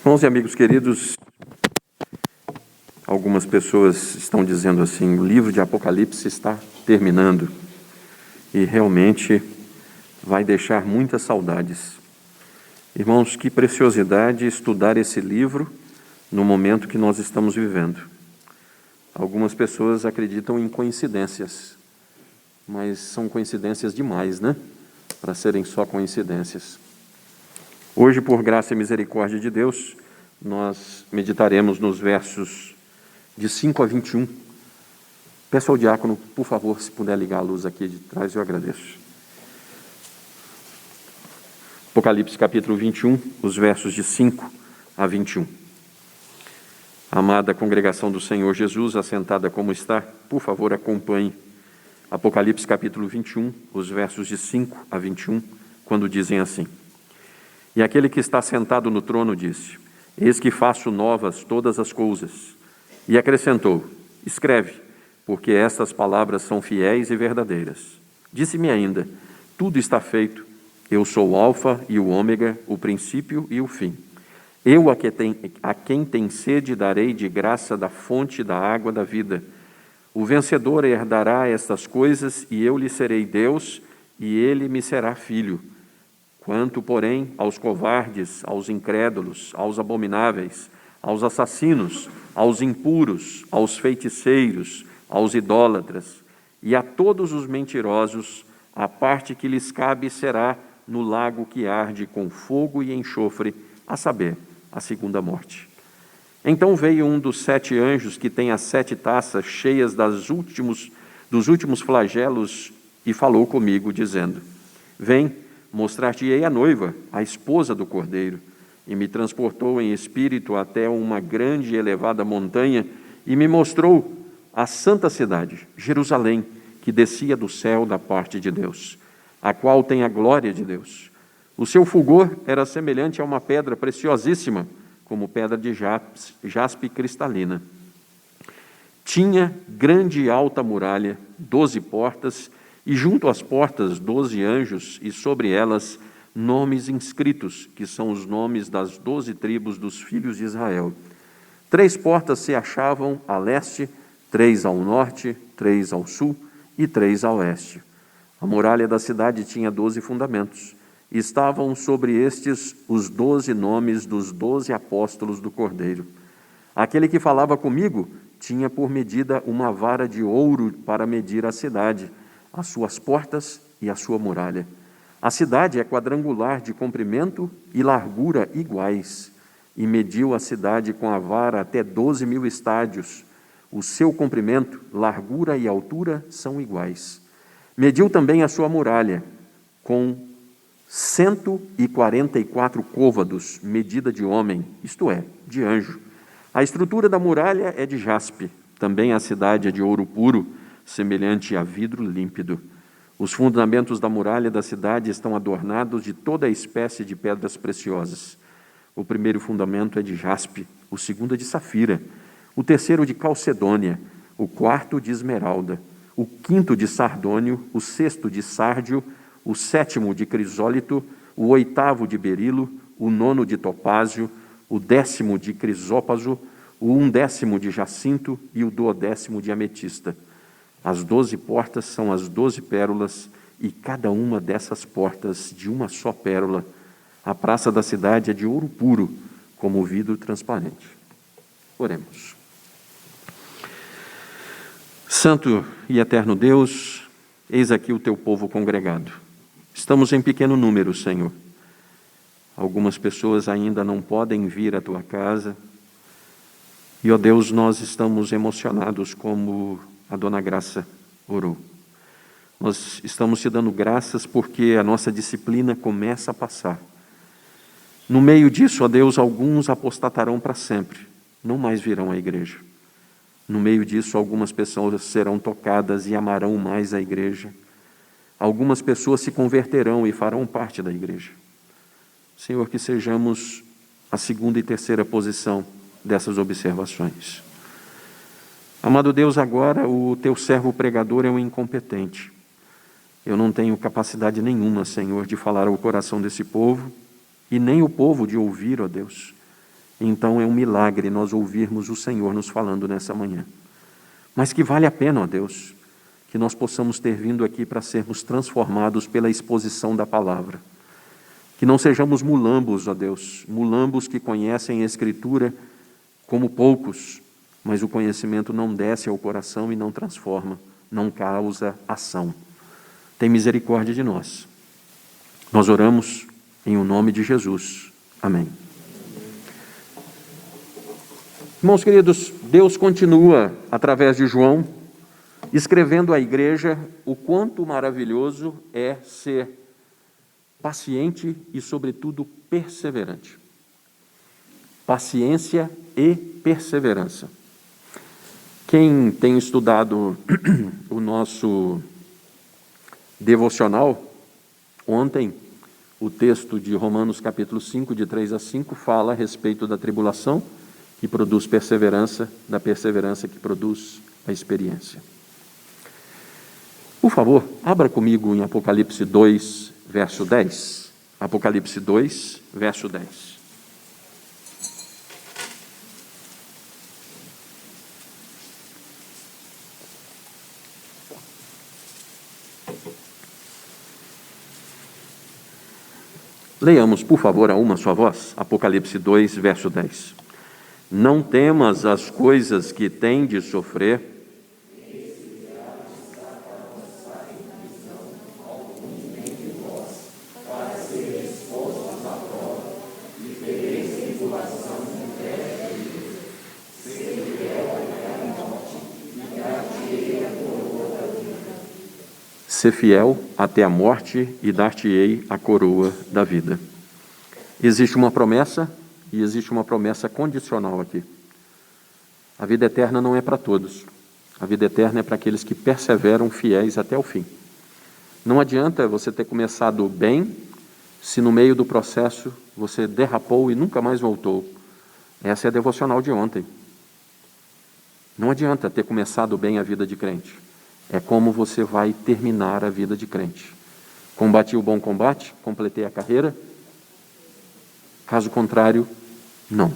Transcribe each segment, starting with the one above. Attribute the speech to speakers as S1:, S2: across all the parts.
S1: Irmãos e amigos queridos, algumas pessoas estão dizendo assim, o livro de Apocalipse está terminando e realmente vai deixar muitas saudades. Irmãos, que preciosidade estudar esse livro no momento que nós estamos vivendo. Algumas pessoas acreditam em coincidências, mas são coincidências demais, né? Para serem só coincidências. Hoje, por graça e misericórdia de Deus, nós meditaremos nos versos de 5 a 21. Peço ao diácono, por favor, se puder ligar a luz aqui de trás, eu agradeço. Apocalipse capítulo 21, os versos de 5 a 21. Amada congregação do Senhor Jesus, assentada como está, por favor, acompanhe Apocalipse capítulo 21, os versos de 5 a 21, quando dizem assim: E aquele que está sentado no trono disse: Eis que faço novas todas as coisas. E acrescentou: Escreve, porque estas palavras são fiéis e verdadeiras. Disse-me ainda: Tudo está feito. Eu sou o Alfa e o Ômega, o princípio e o fim. Eu, a quem tem sede, darei de graça da fonte da água da vida. O vencedor herdará estas coisas, e eu lhe serei Deus, e ele me será filho. Quanto, porém, aos covardes, aos incrédulos, aos abomináveis, aos assassinos, aos impuros, aos feiticeiros, aos idólatras e a todos os mentirosos, a parte que lhes cabe será no lago que arde com fogo e enxofre, a saber, a segunda morte. Então veio um dos 7 anjos que tem as 7 taças cheias dos últimos flagelos e falou comigo, dizendo: Vem, mostrar-te-ei a noiva, a esposa do Cordeiro. E me transportou em espírito até uma grande e elevada montanha e me mostrou a santa cidade, Jerusalém, que descia do céu da parte de Deus, a qual tem a glória de Deus. O seu fulgor era semelhante a uma pedra preciosíssima, como pedra de jaspe cristalina. Tinha grande e alta muralha, 12 portas, e junto às portas 12 anjos, e sobre elas nomes inscritos, que são os nomes das 12 tribos dos filhos de Israel. 3 portas se achavam a leste, 3 ao norte, 3 ao sul e 3 a oeste. A muralha da cidade tinha 12 fundamentos. E estavam sobre estes os 12 nomes dos 12 apóstolos do Cordeiro. Aquele que falava comigo tinha por medida uma vara de ouro para medir a cidade, as suas portas e a sua muralha. A cidade é quadrangular, de comprimento e largura iguais, e mediu a cidade com a vara até 12.000 estádios. O seu comprimento, largura e altura são iguais. Mediu também a sua muralha, com 144 côvados, medida de homem, isto é, de anjo. A estrutura da muralha é de jaspe, também a cidade é de ouro puro, semelhante a vidro límpido. Os fundamentos da muralha da cidade estão adornados de toda a espécie de pedras preciosas. O primeiro fundamento é de jaspe, o segundo é de safira, o terceiro de calcedônia, o quarto de esmeralda, o quinto de sardônio, o sexto de sárdio, o 7º de crisólito, o 8º de berilo, o 9º de topázio, o 10º de crisópaso, o 11º de jacinto e o 12º de ametista. As 12 portas são as 12 pérolas, e cada uma dessas portas de uma só pérola. A praça da cidade é de ouro puro, como vidro transparente. Oremos. Santo e eterno Deus, eis aqui o teu povo congregado. Estamos em pequeno número, Senhor. Algumas pessoas ainda não podem vir à tua casa. E, ó Deus, nós estamos emocionados como a Dona Graça orou. Nós estamos te dando graças porque a nossa disciplina começa a passar. No meio disso, ó Deus, alguns apostatarão para sempre, não mais virão à igreja. No meio disso, algumas pessoas serão tocadas e amarão mais a igreja. Algumas pessoas se converterão e farão parte da igreja. Senhor, que sejamos a segunda e terceira posição dessas observações. Amado Deus, agora o teu servo pregador é um incompetente. Eu não tenho capacidade nenhuma, Senhor, de falar ao coração desse povo, e nem o povo de ouvir, ó Deus. então é um milagre nós ouvirmos o Senhor nos falando nessa manhã. Mas que vale a pena, ó Deus, que nós possamos ter vindo aqui para sermos transformados pela exposição da palavra. Que não sejamos mulambos, ó Deus, mulambos que conhecem a Escritura como poucos, mas o conhecimento não desce ao coração e não transforma, não causa ação. Tem misericórdia de nós. Nós oramos em o nome de Jesus. Amém. Irmãos queridos, Deus continua, através de João, escrevendo à igreja o quanto maravilhoso é ser paciente e, sobretudo, perseverante. Paciência e perseverança. Quem tem estudado o nosso devocional, ontem, o texto de Romanos capítulo 5, de 3 a 5, fala a respeito da tribulação, que produz perseverança, da perseverança que produz a experiência. Por favor, abra comigo em Apocalipse 2, verso 10. Apocalipse 2, verso 10. Leamos, por favor, a uma só voz, Apocalipse 2, verso 10. Não temas as coisas que tem de sofrer. Ser fiel até a morte e dar-te-ei a coroa da vida. Existe uma promessa e existe uma promessa condicional aqui. A vida eterna não é para todos. A vida eterna é para aqueles que perseveram fiéis até o fim. Não adianta você ter começado bem se no meio do processo você derrapou e nunca mais voltou. Essa é a devocional de ontem. Não adianta ter começado bem a vida de crente. É como você vai terminar a vida de crente. Combati o bom combate, completei a carreira. Caso contrário, não.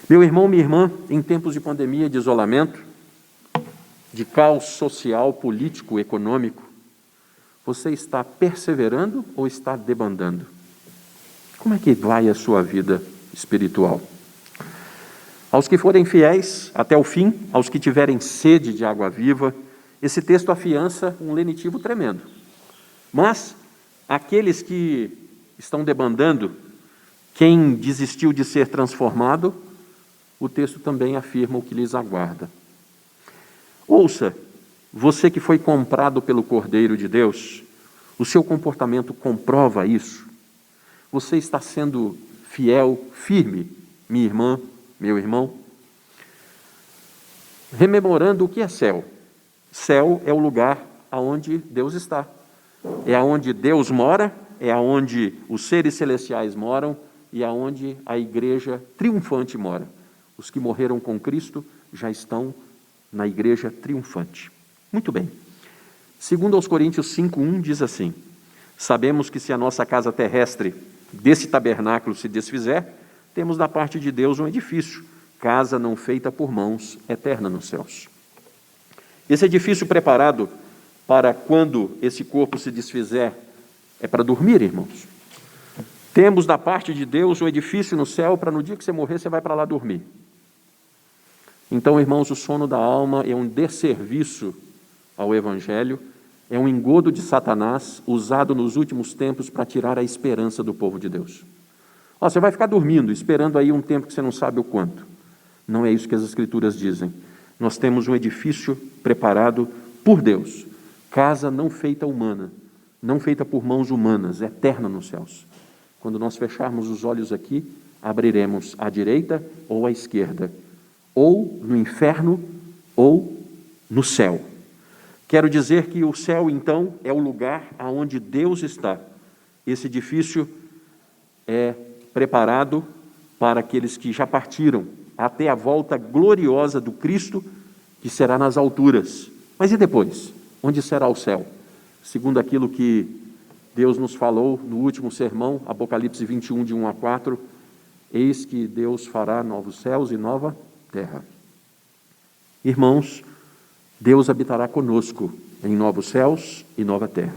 S1: Meu irmão, minha irmã, em tempos de pandemia, de isolamento, de caos social, político, econômico, você está perseverando ou está debandando? Como é que vai a sua vida espiritual? Aos que forem fiéis até o fim, aos que tiverem sede de água viva, esse texto afiança um lenitivo tremendo. Mas aqueles que estão debandando, quem desistiu de ser transformado, o texto também afirma o que lhes aguarda. Ouça, você que foi comprado pelo Cordeiro de Deus, o seu comportamento comprova isso. Você está sendo fiel, firme, minha irmã, meu irmão? Rememorando o que é céu. Céu é o lugar aonde Deus está. É aonde Deus mora, é aonde os seres celestiais moram e aonde a igreja triunfante mora. Os que morreram com Cristo já estão na igreja triunfante. Muito bem. Segundo aos Coríntios 5:1 diz assim: sabemos que se a nossa casa terrestre desse tabernáculo se desfizer, temos da parte de Deus um edifício, casa não feita por mãos, eterna nos céus. Esse edifício preparado para quando esse corpo se desfizer é para dormir, irmãos. Temos da parte de Deus um edifício no céu para no dia que você morrer, você vai para lá dormir. Então, irmãos, o sono da alma é um desserviço ao Evangelho, é um engodo de Satanás usado nos últimos tempos para tirar a esperança do povo de Deus. Você vai ficar dormindo, esperando aí um tempo que você não sabe o quanto. Não é isso que as Escrituras dizem. Nós temos um edifício preparado por Deus, casa não feita humana, não feita por mãos humanas, eterna nos céus. Quando nós fecharmos os olhos aqui, abriremos à direita ou à esquerda, ou no inferno ou no céu. Quero dizer que o céu, então, é o lugar aonde Deus está. Esse edifício é preparado para aqueles que já partiram até a volta gloriosa do Cristo, que será nas alturas. Mas e depois? Onde será o céu? Segundo aquilo que Deus nos falou no último sermão, Apocalipse 21, de 1 a 4, Eis que Deus fará novos céus e nova terra. Irmãos, Deus habitará conosco em novos céus e nova terra.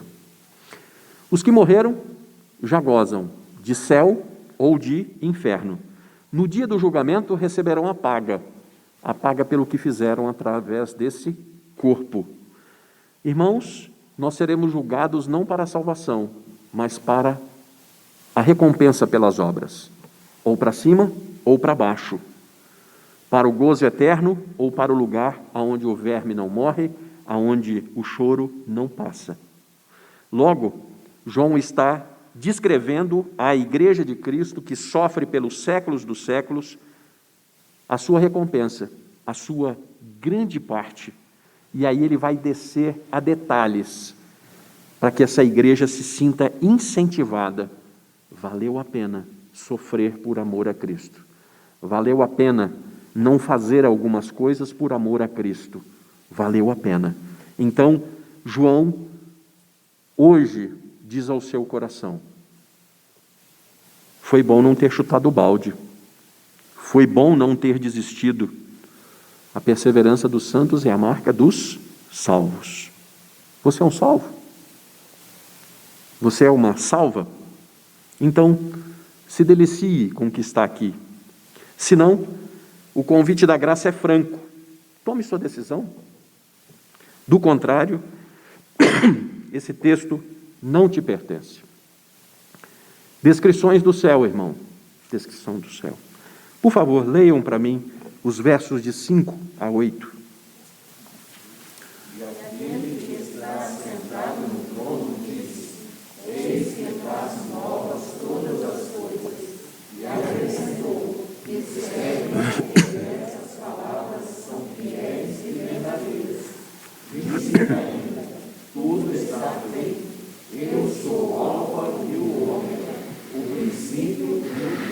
S1: Os que morreram já gozam de céu ou de inferno. No dia do julgamento receberão a paga pelo que fizeram através desse corpo. Irmãos, nós seremos julgados não para a salvação, mas para a recompensa pelas obras, ou para cima ou para baixo, para o gozo eterno ou para o lugar aonde o verme não morre, aonde o choro não passa. Logo, João está descrevendo a igreja de Cristo que sofre pelos séculos dos séculos, a sua recompensa, a sua grande parte. E aí ele vai descer a detalhes para que essa igreja se sinta incentivada. Valeu a pena sofrer por amor a Cristo. Valeu a pena não fazer algumas coisas por amor a Cristo. Valeu a pena. Então, João, hoje, diz ao seu coração: foi bom não ter chutado o balde. Foi bom não ter desistido. A perseverança dos santos é a marca dos salvos. Você é um salvo? Você é uma salva? Então, se delicie com o que está aqui. Se não, o convite da graça é franco. Tome sua decisão. Do contrário, esse texto não te pertence. Descrições do céu, irmão. Descrição do céu. Por favor, leiam para mim os versos de 5 a 8.
S2: E aquele que está sentado no trono diz: eis que faz novas todas as coisas. E acrescentou: essas palavras são fiéis e verdadeiras. Disse ainda: tudo está feito. Eu sou o Alfa e o Ômega, o princípio e o fim.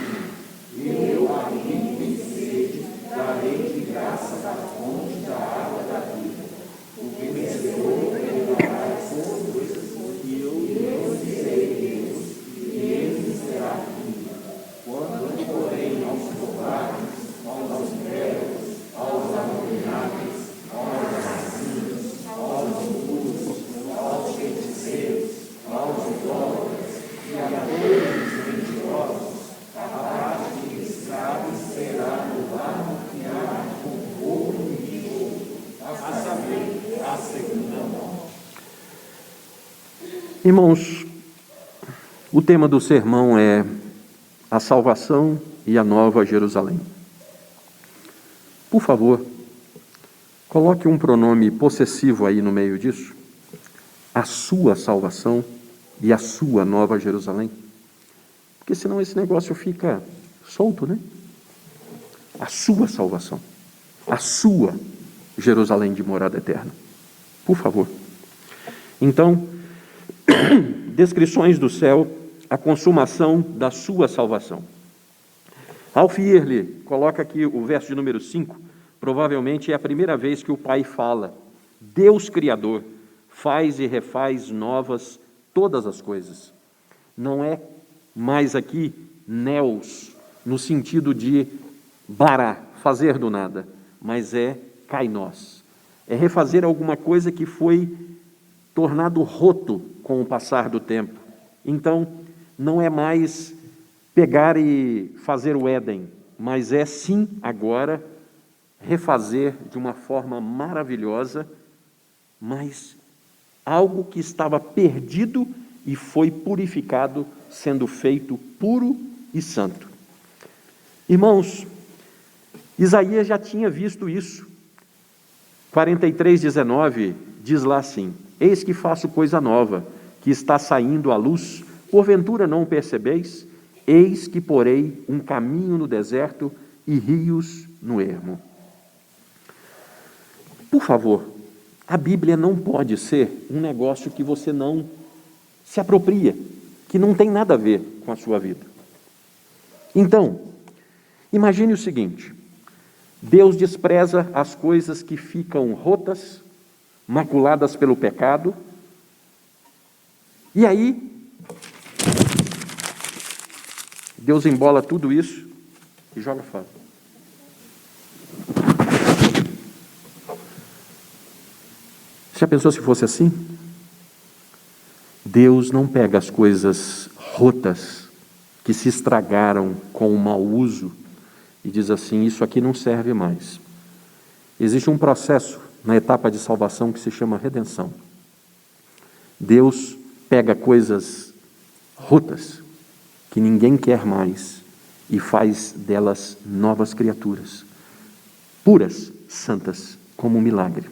S2: Eu, a quem tem sede, darei de graça da fonte da água da vida. O que vencedor reinará sobre os e eu serei Deus, e ele me será filho. Quando, porém, aos covardes, aos rebeldes, aos abomináveis, aos assassinos, aos impuros, aos feiticeiros, aos idólatras e a todos os mentirosos, a parte que lhes cabe será no lago que há com ouro e ouro, a saber, a segunda morte.
S1: Irmãos, o tema do sermão é a salvação e a nova Jerusalém. Por favor, coloque um pronome possessivo aí no meio disso. A sua salvação e a sua nova Jerusalém. Porque senão esse negócio fica solto, né? A sua salvação. A sua Jerusalém de morada eterna. Por favor. Então, descrições do céu, a consumação da sua salvação. Alfier coloca aqui o verso de número 5, provavelmente é a primeira vez que o Pai fala. Deus Criador faz e refaz novas todas as coisas. Não é mais aqui neos, no sentido de bará, fazer do nada, mas é kainós. É refazer alguma coisa que foi tornado roto com o passar do tempo. Então, não é mais pegar e fazer o Éden, mas é sim agora refazer de uma forma maravilhosa, mas algo que estava perdido e foi purificado, sendo feito puro e santo. Irmãos, Isaías já tinha visto isso. 43:19 diz lá assim: eis que faço coisa nova, que está saindo à luz, porventura não o percebeis? Eis que porei um caminho no deserto e rios no ermo. Por favor, a Bíblia não pode ser um negócio que você não se apropria, que não tem nada a ver com a sua vida. Então, imagine o seguinte: Deus despreza as coisas que ficam rotas, maculadas pelo pecado, e aí Deus embola tudo isso e joga fora. Já pensou se fosse assim? Deus não pega as coisas rotas que se estragaram com o mau uso e diz assim, isso aqui não serve mais. Existe um processo na etapa de salvação que se chama redenção. Deus pega coisas rotas que ninguém quer mais e faz delas novas criaturas, puras, santas, como um milagre.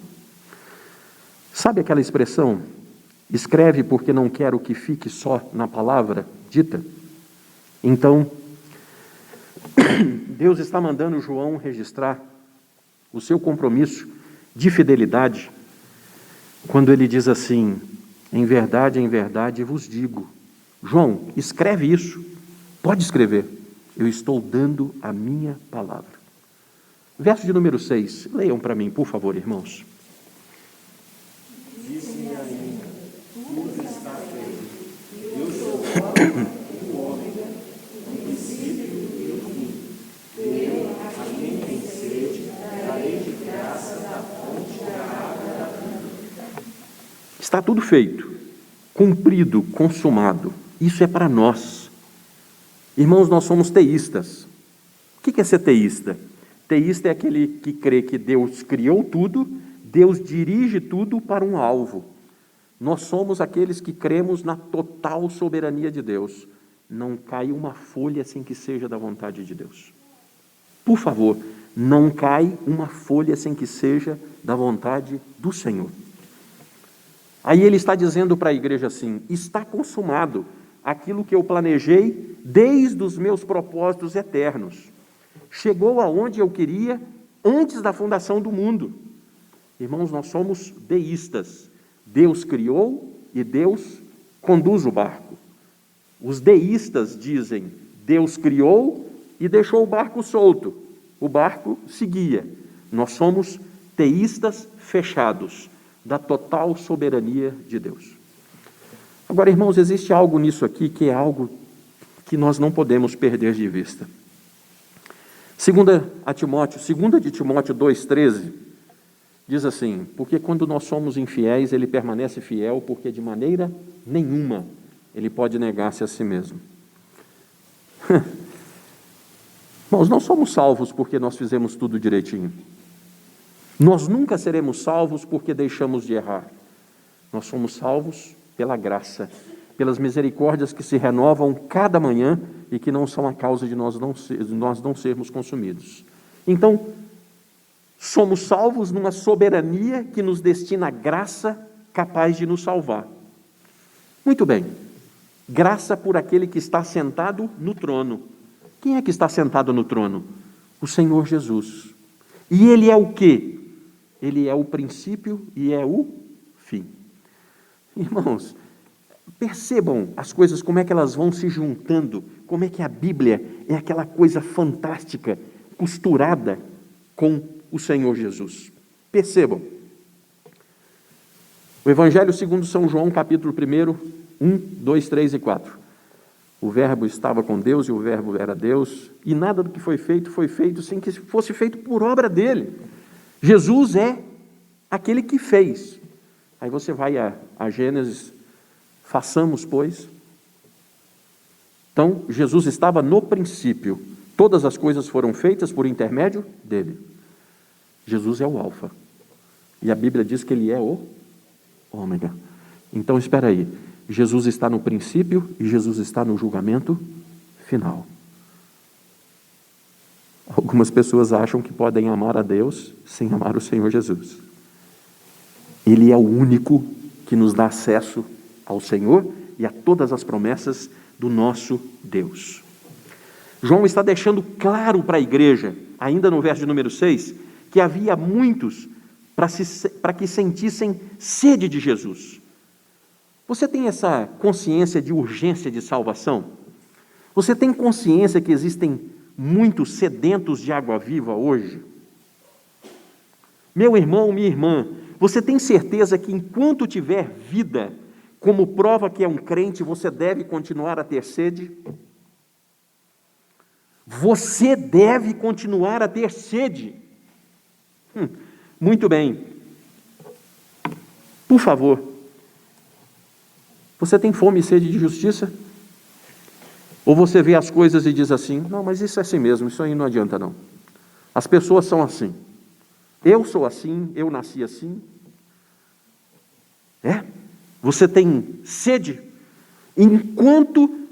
S1: Sabe aquela expressão, escreve porque não quero que fique só na palavra dita? Então, Deus está mandando João registrar o seu compromisso de fidelidade quando ele diz assim, em verdade vos digo. João, escreve isso, pode escrever, eu estou dando a minha palavra. Verso de número 6, leiam para mim, por favor, irmãos.
S2: Disse-me ainda, tudo está feito. Eu sou o ômega, o princípio e o fim. Eu, a quem tem sede, darei de graça da fonte da água da vida.
S1: Está tudo feito, cumprido, consumado. Isso é para nós. Irmãos, nós somos teístas. O que é ser teísta? Teísta é aquele que crê que Deus criou tudo, Deus dirige tudo para um alvo. Nós somos aqueles que cremos na total soberania de Deus. Não cai uma folha sem que seja da vontade de Deus. Por favor, não cai uma folha sem que seja da vontade do Senhor. Aí ele está dizendo para a igreja assim, está consumado aquilo que eu planejei desde os meus propósitos eternos. Chegou aonde eu queria antes da fundação do mundo. Irmãos, nós somos deístas. Deus criou e Deus conduz o barco. Os deístas dizem, Deus criou e deixou o barco solto. O barco seguia. Nós somos teístas fechados da total soberania de Deus. Agora, irmãos, existe algo nisso aqui que é algo que nós não podemos perder de vista. 2 de Timóteo 2,13, diz assim, porque quando nós somos infiéis, ele permanece fiel, porque de maneira nenhuma ele pode negar-se a si mesmo. Nós não somos salvos porque nós fizemos tudo direitinho. Nós nunca seremos salvos porque deixamos de errar. Nós somos salvos pela graça, pelas misericórdias que se renovam cada manhã e que não são a causa de nós não sermos consumidos. Então, somos salvos numa soberania que nos destina a graça capaz de nos salvar. Muito bem, graça por aquele que está sentado no trono. Quem é que está sentado no trono? O Senhor Jesus. E Ele é o quê? Ele é o princípio e é o fim. Irmãos, percebam as coisas, como é que elas vão se juntando, como é que a Bíblia é aquela coisa fantástica, costurada com o Senhor Jesus. Percebam. O Evangelho segundo São João, capítulo 1, 1, 2, 3 e 4. O Verbo estava com Deus e o Verbo era Deus, e nada do que foi feito sem que fosse feito por obra dele. Jesus é aquele que fez. Aí você vai a Gênesis, façamos, pois. Então, Jesus estava no princípio. Todas as coisas foram feitas por intermédio dele. Jesus é o alfa. E a Bíblia diz que ele é o ômega. Então, espera aí. Jesus está no princípio e Jesus está no julgamento final. Algumas pessoas acham que podem amar a Deus sem amar o Senhor Jesus. Ele é o único que nos dá acesso ao Senhor e a todas as promessas do nosso Deus. João está deixando claro para a igreja, ainda no verso de número 6, que havia muitos para que sentissem sede de Jesus. Você tem essa consciência de urgência de salvação? Você tem consciência que existem muitos sedentos de água viva hoje? Meu irmão, minha irmã, você tem certeza que enquanto tiver vida, como prova que é um crente, você deve continuar a ter sede? Você deve continuar a ter sede. Muito bem. Por favor, você tem fome e sede de justiça? Ou você vê as coisas e diz assim, não, mas isso é assim mesmo, isso aí não adianta não. As pessoas são assim. Eu sou assim, eu nasci assim. Você tem sede? Enquanto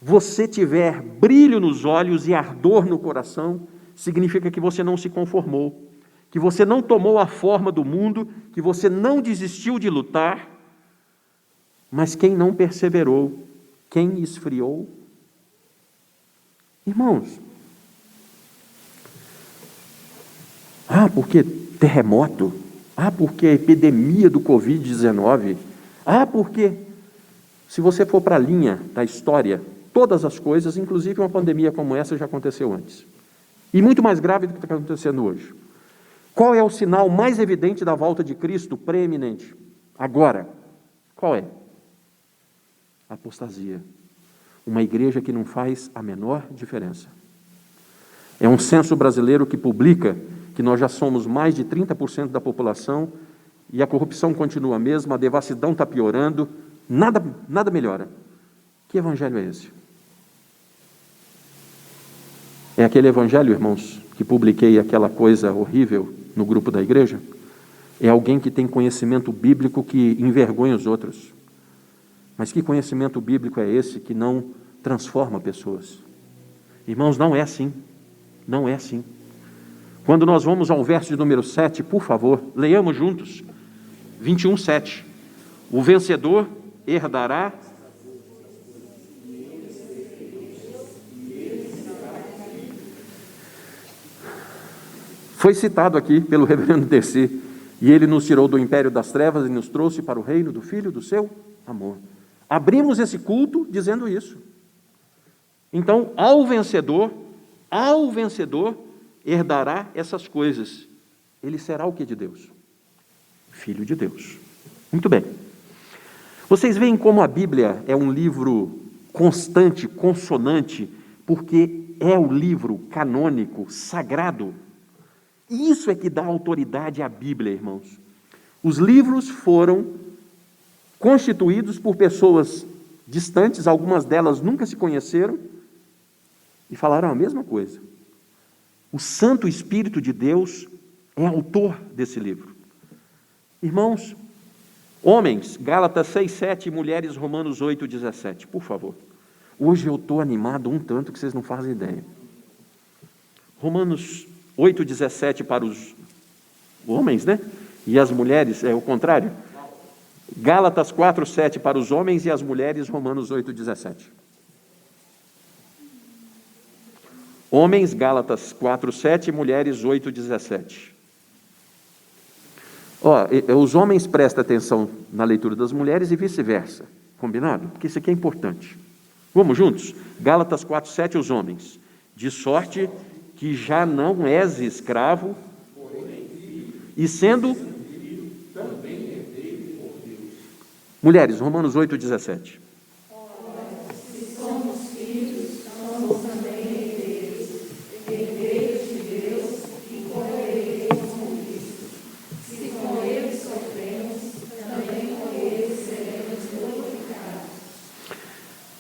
S1: você tiver brilho nos olhos e ardor no coração, significa que você não se conformou, que você não tomou a forma do mundo, que você não desistiu de lutar, mas quem não perseverou, quem esfriou? Irmãos, porque terremoto, porque a epidemia do Covid-19, porque, se você for para a linha da história, todas as coisas, inclusive uma pandemia como essa, já aconteceu antes. E muito mais grave do que está acontecendo hoje. Qual é o sinal mais evidente da volta de Cristo, preeminente? Agora, qual é? Apostasia. Uma igreja que não faz a menor diferença. É um censo brasileiro que publica que nós já somos mais de 30% da população e a corrupção continua a mesma, a devassidão está piorando, nada melhora. Que evangelho é esse? É aquele evangelho, irmãos, que publiquei aquela coisa horrível no grupo da igreja? É alguém que tem conhecimento bíblico que envergonha os outros. Mas que conhecimento bíblico é esse que não transforma pessoas? Irmãos, não é assim. Não é assim. Quando nós vamos ao verso de número 7, por favor, leiamos juntos. 21:7. O vencedor herdará Foi citado aqui pelo reverendo Terci, e ele nos tirou do império das trevas e nos trouxe para o reino do Filho do seu amor. Abrimos esse culto dizendo isso. Então, ao vencedor herdará essas coisas. Ele será o que de Deus? Filho de Deus. Muito bem. Vocês veem como a Bíblia é um livro constante, consonante, porque é o livro canônico, sagrado. Isso é que dá autoridade à Bíblia, irmãos. Os livros foram constituídos por pessoas distantes, algumas delas nunca se conheceram, e falaram a mesma coisa. O Santo Espírito de Deus é autor desse livro. Irmãos, homens, Gálatas 6:7, mulheres, Romanos 8:17, por favor. Hoje eu estou animado um tanto que vocês não fazem ideia. Romanos 8:17 para os homens, né? E as mulheres, é o contrário. Gálatas 4:7 para os homens e as mulheres, Romanos 8:17. Homens, Gálatas 4:7, mulheres 8:17. Os homens prestem atenção na leitura das mulheres e vice-versa. Combinado? Porque isso aqui é importante. Vamos juntos? Gálatas 4:7, os homens. De sorte que já não és escravo, e sendo também herdeiro por Deus. Mulheres, Romanos 8:17.
S3: Se somos filhos, somos também herdeiros, herdeiros de Deus e co-herdeiros com Cristo. Se com Ele sofremos, também com Ele seremos glorificados.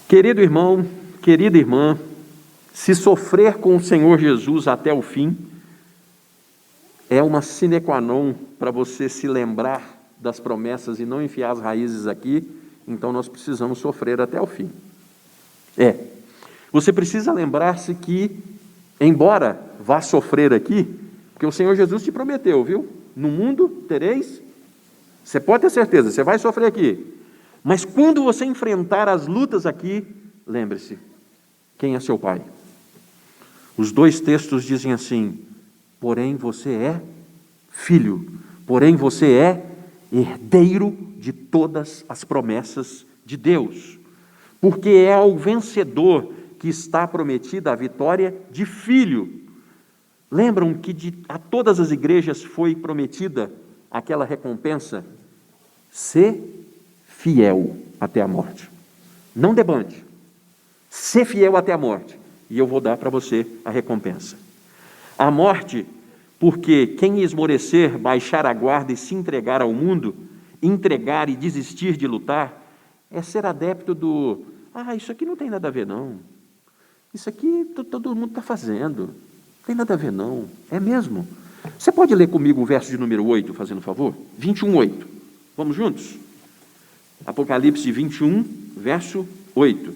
S1: Querido irmão, querida irmã, se sofrer com o Senhor Jesus até o fim, é uma sine qua non para você se lembrar das promessas e não enfiar as raízes aqui, então nós precisamos sofrer até o fim. Você precisa lembrar-se que, embora vá sofrer aqui, porque o Senhor Jesus te prometeu, viu? No mundo tereis, você pode ter certeza, você vai sofrer aqui, mas quando você enfrentar as lutas aqui, lembre-se, quem é seu pai? Os dois textos dizem assim, porém você é filho, porém você é herdeiro de todas as promessas de Deus, porque é ao vencedor que está prometida a vitória de filho. Lembram que a todas as igrejas foi prometida aquela recompensa? Ser fiel até a morte. Não debande. Ser fiel até a morte. e eu vou dar para você a recompensa. A morte, porque quem esmorecer, baixar a guarda e se entregar ao mundo, entregar e desistir de lutar, é ser adepto do, isso aqui não tem nada a ver não, isso aqui todo mundo está fazendo, não tem nada a ver não, é mesmo? Você pode ler comigo o verso de número 8, fazendo favor? 21:8, vamos juntos? Apocalipse 21, verso 8.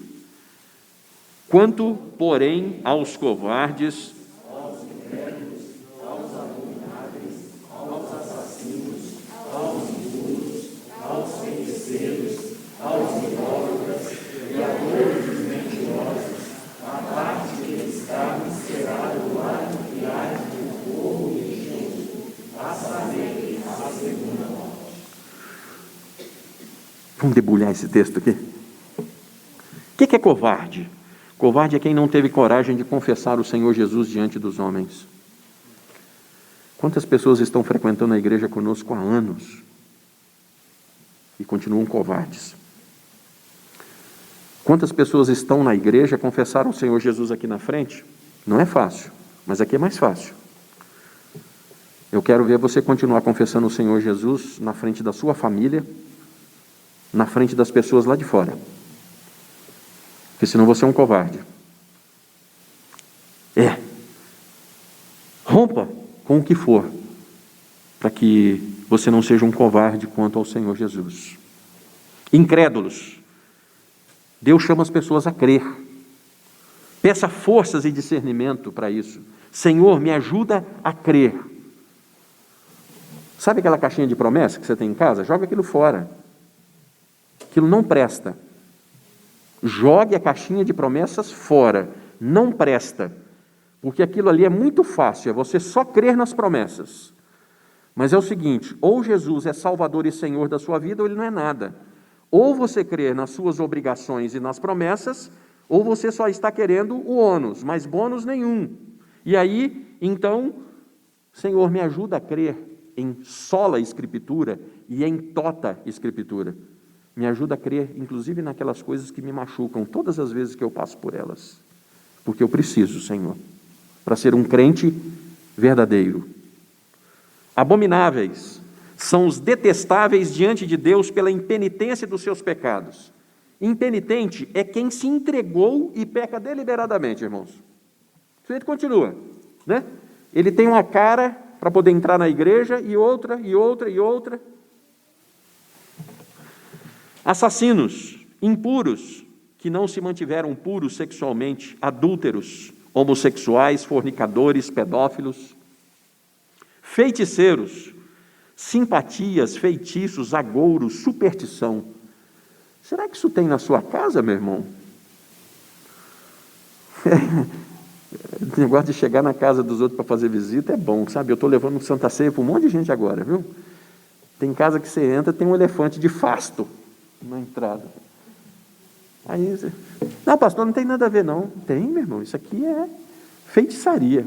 S1: Quanto, porém, aos covardes,
S2: aos incrédulos, aos abomináveis, aos assassinos, aos impuros, aos feiticeiros, aos idólatras e a todos os mentirosos, a parte que lhes cabe será do lado que arde do fogo e enxofre, a saber, a segunda morte.
S1: Vamos debulhar esse texto aqui? O que é covarde? Covarde é quem não teve coragem de confessar o Senhor Jesus diante dos homens. Quantas pessoas estão frequentando a igreja conosco há anos e continuam covardes? Quantas pessoas estão na igreja, confessaram o Senhor Jesus aqui na frente? Não é fácil, mas aqui é mais fácil. Eu quero ver você continuar confessando o Senhor Jesus na frente da sua família, na frente das pessoas lá de fora. Porque senão você é um covarde. Rompa com o que for, para que você não seja um covarde quanto ao Senhor Jesus. Incrédulos. Deus chama as pessoas a crer. Peça forças e discernimento para isso. Senhor, me ajuda a crer. Sabe aquela caixinha de promessa que você tem em casa? Joga aquilo fora. Aquilo não presta. Jogue a caixinha de promessas fora. Não presta. Porque aquilo ali é muito fácil. É você só crer nas promessas. Mas é o seguinte, ou Jesus é Salvador e Senhor da sua vida, ou Ele não é nada. Ou você crê nas suas obrigações e nas promessas, ou você só está querendo o ônus, mas bônus nenhum. E aí, então, Senhor, me ajuda a crer em sola Escritura e em tota Escritura. Me ajuda a crer, inclusive, naquelas coisas que me machucam todas as vezes que eu passo por elas. Porque eu preciso, Senhor, para ser um crente verdadeiro. Abomináveis são os detestáveis diante de Deus pela impenitência dos seus pecados. Impenitente é quem se entregou e peca deliberadamente, irmãos. O sujeito continua, né? Ele tem uma cara para poder entrar na igreja e outra, e outra, e outra. Assassinos, impuros, que não se mantiveram puros sexualmente, adúlteros, homossexuais, fornicadores, pedófilos. Feiticeiros, simpatias, feitiços, agouros, superstição. Será que isso tem na sua casa, meu irmão? O negócio de chegar na casa dos outros para fazer visita é bom, sabe? Eu estou levando um Santa Ceia para um monte de gente agora, viu? Tem casa que você entra, tem um elefante de fasto na entrada. Aí você... Não, pastor, não tem nada a ver, não. Tem, meu irmão, isso aqui é feitiçaria.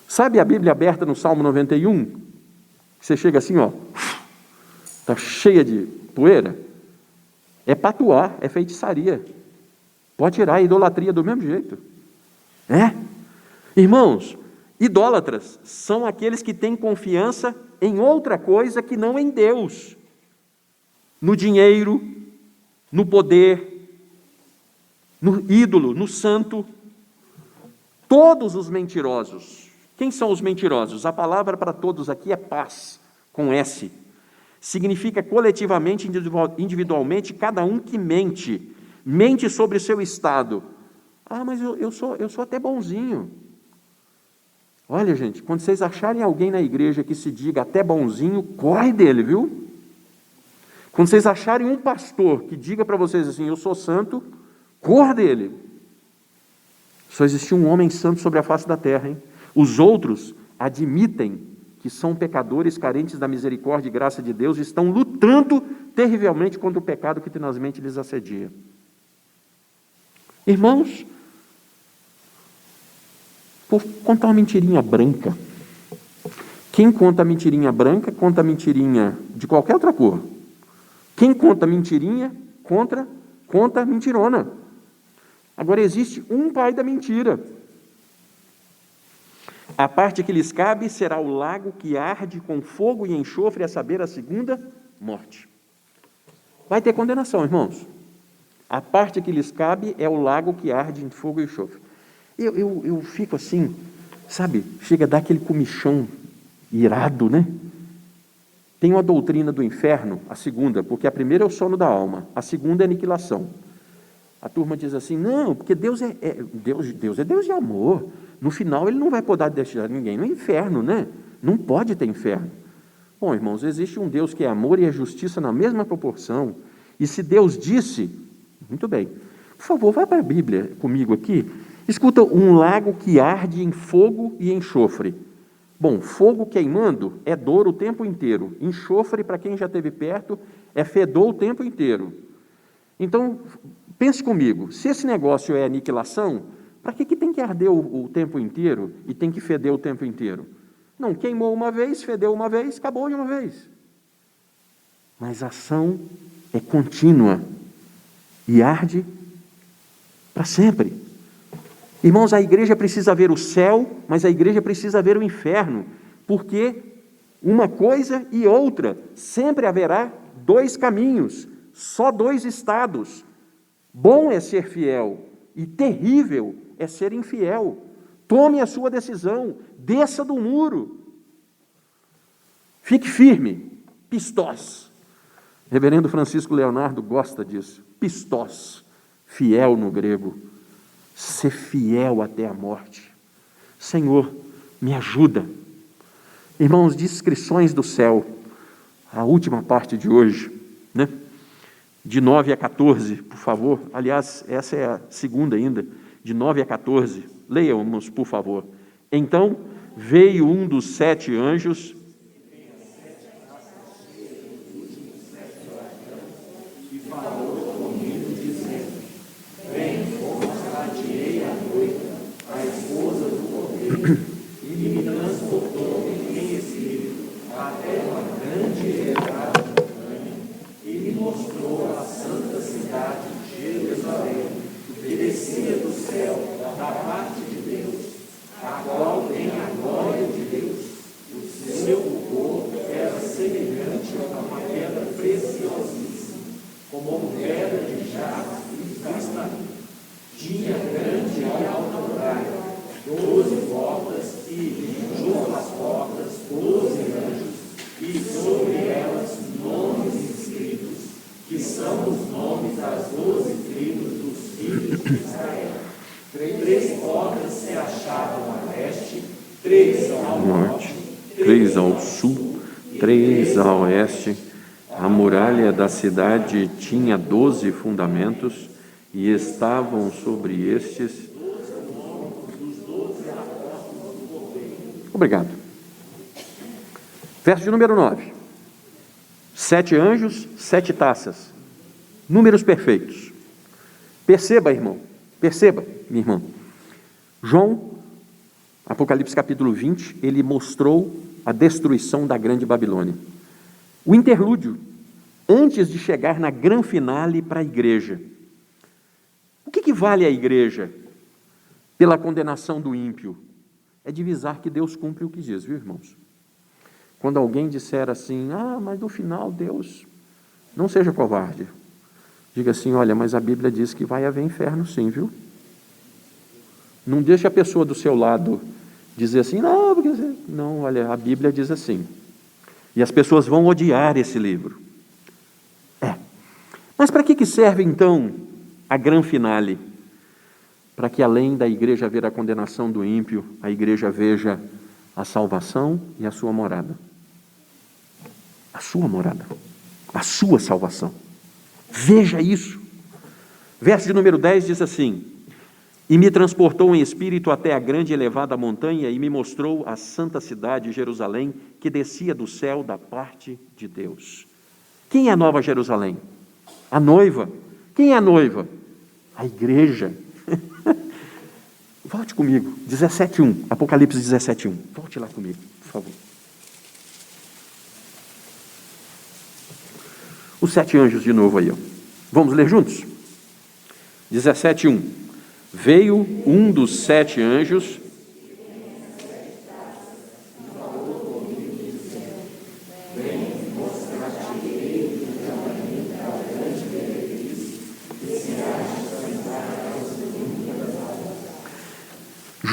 S1: Sabe a Bíblia aberta no Salmo 91? Você chega assim, está cheia de poeira. É patuá, é feitiçaria. Pode tirar a idolatria do mesmo jeito. Irmãos, idólatras são aqueles que têm confiança em outra coisa que não em Deus. No dinheiro, no poder, no ídolo, no santo. Todos os mentirosos. Quem são os mentirosos? A palavra para todos aqui é paz, com S. Significa coletivamente, individualmente, cada um que mente. Mente sobre o seu estado. Mas eu sou até bonzinho. Olha, gente, quando vocês acharem alguém na igreja que se diga até bonzinho, corre dele, viu? Quando vocês acharem um pastor que diga para vocês assim, eu sou santo, corra dele. Só existiu um homem santo sobre a face da terra, hein? Os outros admitem que são pecadores carentes da misericórdia e graça de Deus e estão lutando terrivelmente contra o pecado que tenazmente lhes assedia. Irmãos, vou contar uma mentirinha branca. Quem conta mentirinha branca, conta mentirinha de qualquer outra cor. Quem conta mentirinha, conta mentirona. Agora existe um pai da mentira. A parte que lhes cabe será o lago que arde com fogo e enxofre, a saber, a segunda morte. Vai ter condenação, irmãos. A parte que lhes cabe é o lago que arde em fogo e enxofre. Eu fico assim, sabe, chega a dar aquele comichão irado, né? Tem uma doutrina do inferno, a segunda, porque a primeira é o sono da alma, a segunda é a aniquilação. A turma diz assim, não, porque Deus é Deus de amor. No final ele não vai poder deixar ninguém no inferno, né? Não pode ter inferno. Bom, irmãos, existe um Deus que é amor e é justiça na mesma proporção. E se Deus disse, muito bem. Por favor, vai para a Bíblia comigo aqui. Escuta, um lago que arde em fogo e enxofre. Bom, fogo queimando é dor o tempo inteiro. Enxofre, para quem já esteve perto, é fedor o tempo inteiro. Então, pense comigo, se esse negócio é aniquilação, para que tem que arder o tempo inteiro e tem que feder o tempo inteiro? Não, queimou uma vez, fedeu uma vez, acabou de uma vez. Mas a ação é contínua e arde para sempre. Irmãos, a igreja precisa ver o céu, mas a igreja precisa ver o inferno, porque uma coisa e outra, sempre haverá dois caminhos, só dois estados. Bom é ser fiel e terrível é ser infiel. Tome a sua decisão, desça do muro. Fique firme, pistós. Reverendo Francisco Leonardo gosta disso, pistós, fiel no grego. Ser fiel até a morte. Senhor, me ajuda. Irmãos, descrições do céu, a última parte de hoje, né? De 9 a 14, por favor. Aliás, essa é a segunda ainda, de 9 a 14. Leiamos, por favor. Então veio um dos 7 anjos
S2: e falou comigo, dizendo: Vem, mostrar-te-ei a noiva, a esposa do Cordeiro. E me transportou em espírito até uma grande e elevada montanha, e me mostrou a santa cidade de Jerusalém, que descia do céu da parte de Deus, a qual tem a glória de Deus. O seu corpo era semelhante a uma pedra preciosíssima, como pedra de jaspe e cristalina. Tinha grande e alta muralha, 12 portas, e junto às portas 12 anjos, e sobre elas nomes inscritos, que são os nomes das 12 tribos dos filhos de Israel. 3 portas se achavam a leste, 3 ao norte,
S1: 3 ao sul, 3 a oeste. A muralha da cidade tinha 12 fundamentos, e estavam sobre estes. Obrigado. Verso de número 9. 7 anjos, 7 taças. Números perfeitos. Perceba, irmão. Perceba, minha irmã. João, Apocalipse capítulo 20, ele mostrou a destruição da grande Babilônia. O interlúdio, antes de chegar na grande finale para a igreja. O que vale a igreja pela condenação do ímpio? É divisar que Deus cumpre o que diz, viu, irmãos? Quando alguém disser assim, mas no final Deus, não seja covarde. Diga assim, olha, mas a Bíblia diz que vai haver inferno sim, viu? Não deixe a pessoa do seu lado dizer assim, não, olha, a Bíblia diz assim. E as pessoas vão odiar esse livro. Mas para que serve então a grande finale? Para que além da igreja ver a condenação do ímpio, a igreja veja a salvação e a sua morada. A sua morada. A sua salvação. Veja isso. Verso de número 10 diz assim: E me transportou em espírito até a grande e elevada montanha e me mostrou a santa cidade, Jerusalém, que descia do céu da parte de Deus. Quem é a nova Jerusalém? A noiva. Quem é a noiva? A igreja. Volte comigo, 17:1, Apocalipse 17:1. Volte lá comigo, por favor. Os 7 anjos de novo aí, ó. Vamos ler juntos? 17:1. Veio um dos 7 anjos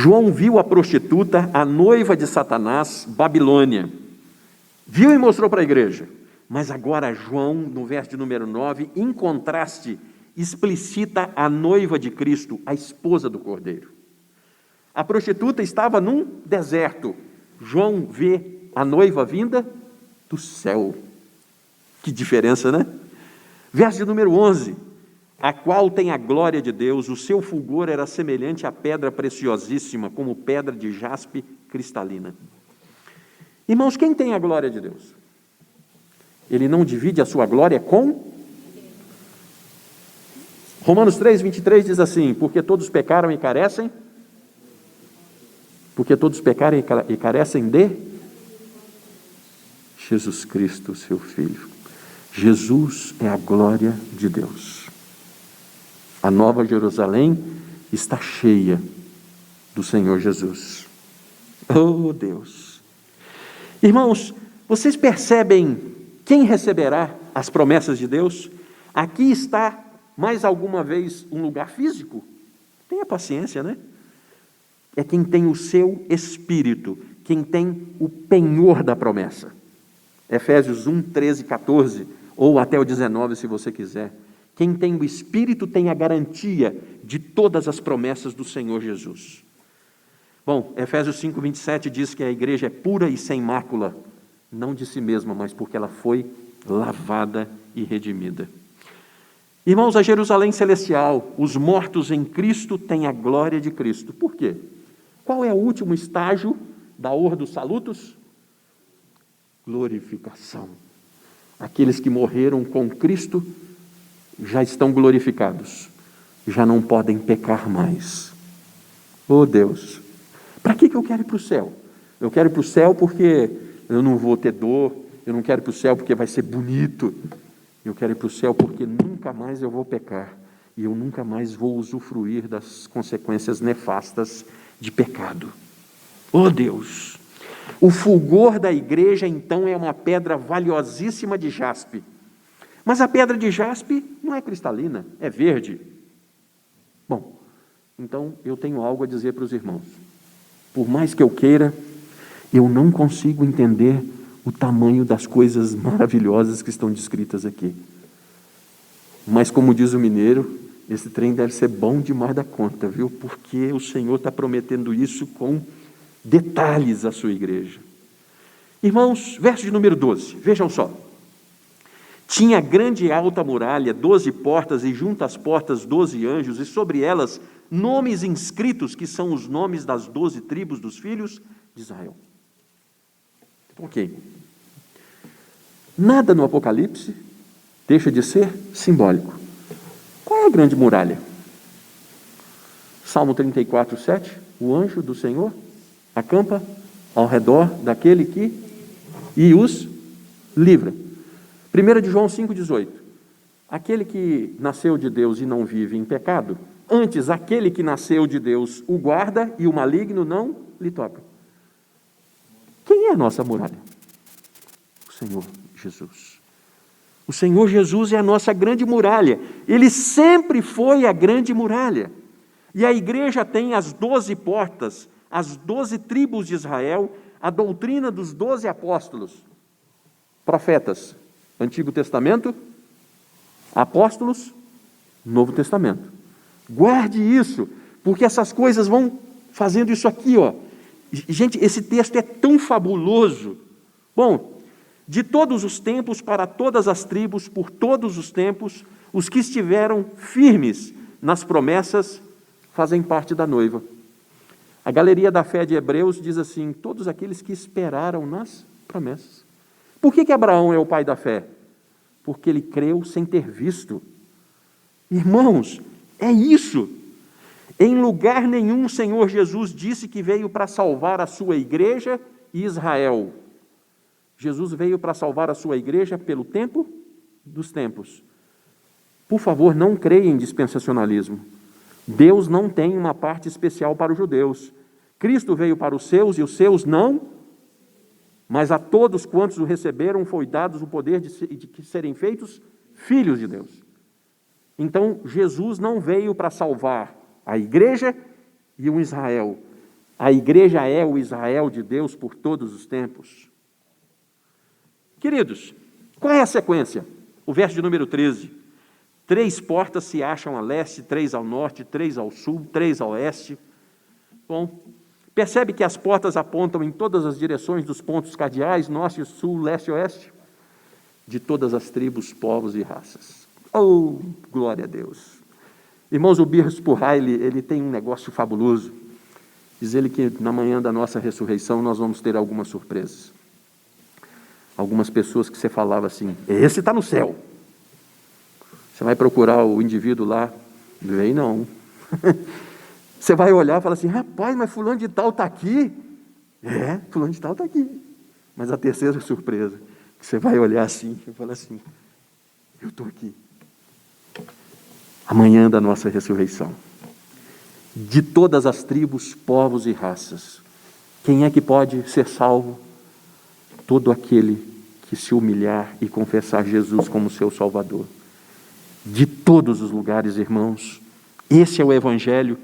S1: João viu a prostituta, a noiva de Satanás, Babilônia. Viu e mostrou para a igreja. Mas agora João, no verso de número 9, em contraste, explicita a noiva de Cristo, a esposa do Cordeiro. A prostituta estava num deserto. João vê a noiva vinda do céu. Que diferença, né? Verso de número 11. A qual tem a glória de Deus, o seu fulgor era semelhante à pedra preciosíssima, como pedra de jaspe cristalina. Irmãos, quem tem a glória de Deus? Ele não divide a sua glória com... Romanos 3, 23 diz assim, porque todos pecaram e carecem... Porque todos pecaram e carecem de... Jesus Cristo, seu Filho. Jesus é a glória de Deus. A Nova Jerusalém está cheia do Senhor Jesus. Oh, Deus! Irmãos, vocês percebem quem receberá as promessas de Deus? Aqui está, mais alguma vez, um lugar físico. Tenha paciência, né? É quem tem o seu espírito, quem tem o penhor da promessa. Efésios 1, 13, 14, ou até o 19, se você quiser. Quem tem o Espírito tem a garantia de todas as promessas do Senhor Jesus. Bom, Efésios 5, 27 diz que a igreja é pura e sem mácula, não de si mesma, mas porque ela foi lavada e redimida. Irmãos, a Jerusalém celestial, os mortos em Cristo têm a glória de Cristo. Por quê? Qual é o último estágio da Ordo Salutis? Glorificação. Aqueles que morreram com Cristo já estão glorificados, já não podem pecar mais. Oh Deus, para que eu quero ir para o céu? Eu quero ir para o céu porque eu não vou ter dor, eu não quero ir para o céu porque vai ser bonito, eu quero ir para o céu porque nunca mais eu vou pecar, e eu nunca mais vou usufruir das consequências nefastas de pecado. Oh Deus, o fulgor da igreja então é uma pedra valiosíssima de jaspe. Mas a pedra de jaspe não é cristalina, é verde. Bom, então eu tenho algo a dizer para os irmãos. Por mais que eu queira, eu não consigo entender o tamanho das coisas maravilhosas que estão descritas aqui. Mas como diz o mineiro, esse trem deve ser bom demais da conta, viu? Porque o Senhor está prometendo isso com detalhes à sua igreja. Irmãos, verso de número 12, vejam só. Tinha grande e alta muralha, 12 portas, e junto às portas 12 anjos, e sobre elas nomes inscritos, que são os nomes das 12 tribos dos filhos de Israel. Ok. Nada no Apocalipse deixa de ser simbólico. Qual é a grande muralha? Salmo 34, 7, o anjo do Senhor acampa ao redor daquele que e os livra. 1 de João 5,18. Aquele que nasceu de Deus e não vive em pecado, antes aquele que nasceu de Deus o guarda e o maligno não lhe toca. Quem é a nossa muralha? O Senhor Jesus. O Senhor Jesus é a nossa grande muralha. Ele sempre foi a grande muralha. E a igreja tem as 12 portas, as 12 tribos de Israel, a doutrina dos 12 apóstolos, profetas, Antigo Testamento, apóstolos, Novo Testamento. Guarde isso, porque essas coisas vão fazendo isso aqui, ó. Gente, esse texto é tão fabuloso. Bom, de todos os tempos, para todas as tribos, por todos os tempos, os que estiveram firmes nas promessas fazem parte da noiva. A Galeria da Fé de Hebreus diz assim, todos aqueles que esperaram nas promessas. Por que Abraão é o pai da fé? Porque ele creu sem ter visto. Irmãos, é isso. Em lugar nenhum o Senhor Jesus disse que veio para salvar a sua igreja e Israel. Jesus veio para salvar a sua igreja pelo tempo dos tempos. Por favor, não creia em dispensacionalismo. Deus não tem uma parte especial para os judeus. Cristo veio para os seus e os seus não, mas a todos quantos o receberam foi dado o poder de serem feitos filhos de Deus. Então, Jesus não veio para salvar a igreja e o Israel. A igreja é o Israel de Deus por todos os tempos. Queridos, qual é a sequência? O verso de número 13. 3 portas se acham a leste, 3 ao norte, 3 ao sul, 3 ao oeste. Bom, percebe que as portas apontam em todas as direções dos pontos cardeais, norte, sul, leste e oeste? De todas as tribos, povos e raças. Oh, glória a Deus! Irmãos, o bispo Riley, ele tem um negócio fabuloso. Diz ele que na manhã da nossa ressurreição nós vamos ter algumas surpresas. Algumas pessoas que você falava assim, esse está no céu. Você vai procurar o indivíduo lá, não vem não. Você vai olhar e fala assim, rapaz, mas fulano de tal está aqui. É, fulano de tal está aqui. Mas a terceira surpresa, que você vai olhar assim e fala assim, eu estou aqui. Amanhã da nossa ressurreição. De todas as tribos, povos e raças. Quem é que pode ser salvo? Todo aquele que se humilhar e confessar Jesus como seu Salvador. De todos os lugares, irmãos. Esse é o Evangelho.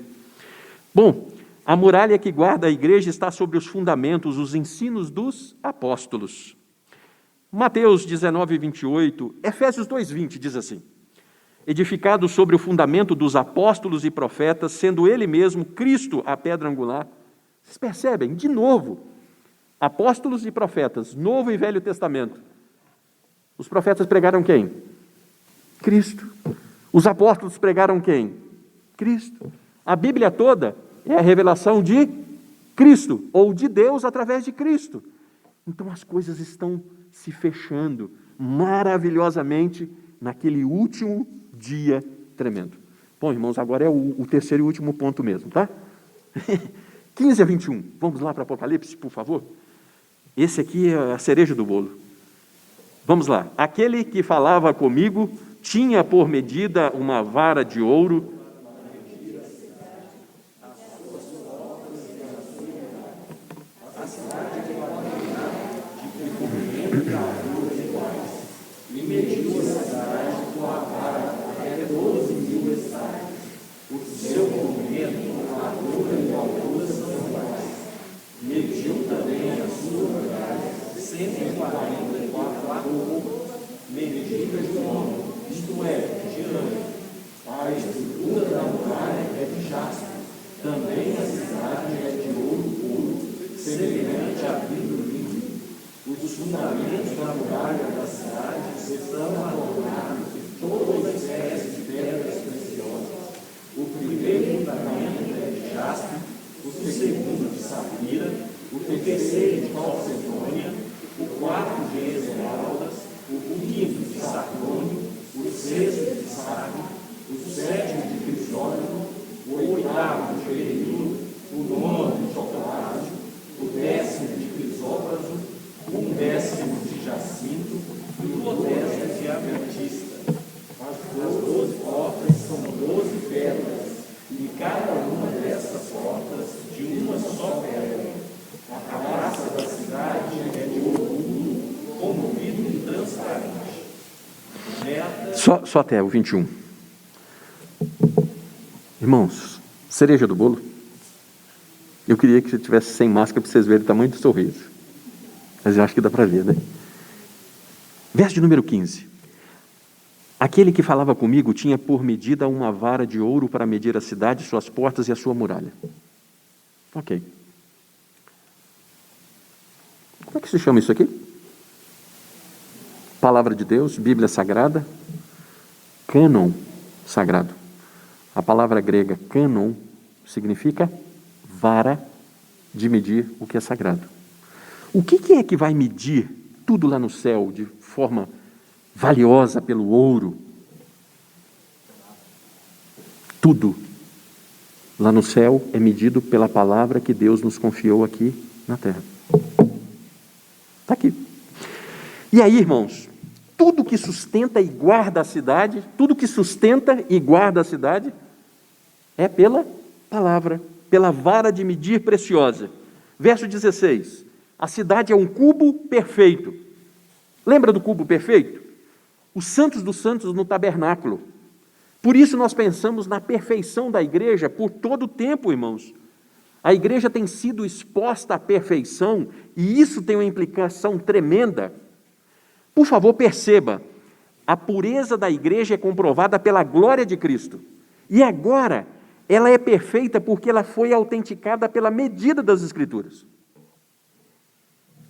S1: Bom, a muralha que guarda a igreja está sobre os fundamentos, os ensinos dos apóstolos. Mateus 19, 28, Efésios 2, 20 diz assim, edificado sobre o fundamento dos apóstolos e profetas, sendo ele mesmo Cristo a pedra angular. Vocês percebem? De novo, apóstolos e profetas, Novo e Velho Testamento. Os profetas pregaram quem? Cristo. Os apóstolos pregaram quem? Cristo. A Bíblia toda é a revelação de Cristo, ou de Deus através de Cristo. Então as coisas estão se fechando maravilhosamente naquele último dia tremendo. Bom, irmãos, agora é o terceiro e último ponto mesmo, tá? 15 a 21. Vamos lá para Apocalipse, por favor? Esse aqui é a cereja do bolo. Vamos lá. Aquele que falava comigo tinha por medida uma vara de ouro.
S2: E mediu a cidade com a vara até 12.000 estádios. O seu comprimento, a largura e a altura são iguais. Mediu também a sua muralha, 144 arrobas, medidas de homem, isto é, de anjo. A estrutura da muralha é de jaspe. Também a cidade é de ouro puro, semelhante a vidro líquido. Os fundamentos da muralha da cidade estão adornados de todas as espécies de pedras preciosas. O primeiro fundamento é de jaspe, o segundo de safira, o terceiro de calcedônia, o quarto de esmeraldas, o quinto de sardônio, o sexto de sardio, o sétimo de crisólito, o oitavo de berilo, o nono de topázio, o 10º de crisópraso, o 10º de jacinto e o 10º de ametista. As 12 portas são 12 pedras, e cada uma dessas portas de uma só pedra. A praça da cidade é de ouro puro, como vidro transparente.
S1: Só até o 21. Irmãos, cereja do bolo. Eu queria que você tivesse sem máscara para vocês verem o tamanho do sorriso. Mas eu acho que dá para ver, né? Verso de número 15. Aquele que falava comigo tinha por medida uma vara de ouro para medir a cidade, suas portas e a sua muralha. Ok. Como é que se chama isso aqui? Palavra de Deus, Bíblia Sagrada, cânon sagrado. A palavra grega cânon significa vara de medir o que é sagrado. O que é que vai medir tudo lá no céu de forma valiosa pelo ouro? Tudo lá no céu é medido pela palavra que Deus nos confiou aqui na terra. Está aqui. E aí, irmãos, tudo que sustenta e guarda a cidade, tudo que sustenta e guarda a cidade É pela palavra, pela vara de medir preciosa. Verso 16. A cidade é um cubo perfeito. Lembra do cubo perfeito? Os santos dos santos no tabernáculo. Por isso nós pensamos na perfeição da igreja por todo o tempo, irmãos. A igreja tem sido exposta à perfeição e isso tem uma implicação tremenda. Por favor, perceba, a pureza da igreja é comprovada pela glória de Cristo. E agora, ela é perfeita porque ela foi autenticada pela medida das Escrituras.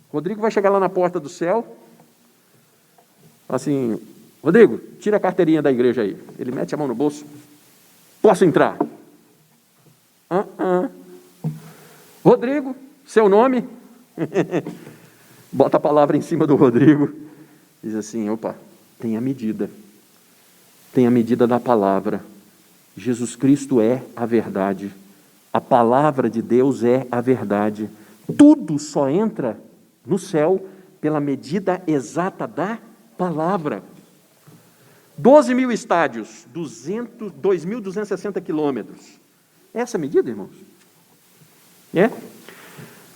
S1: Rodrigo vai chegar lá na porta do céu, fala assim: Rodrigo, tira a carteirinha da igreja aí. Ele mete a mão no bolso. Posso entrar? Rodrigo, seu nome? Bota a palavra em cima do Rodrigo. Diz assim: opa, tem a medida. Tem a medida da palavra. Jesus Cristo é a verdade. A palavra de Deus é a verdade. Tudo só entra no céu pela medida exata da palavra. 12.000 estádios, 2.260 quilômetros. Essa é a medida, irmãos?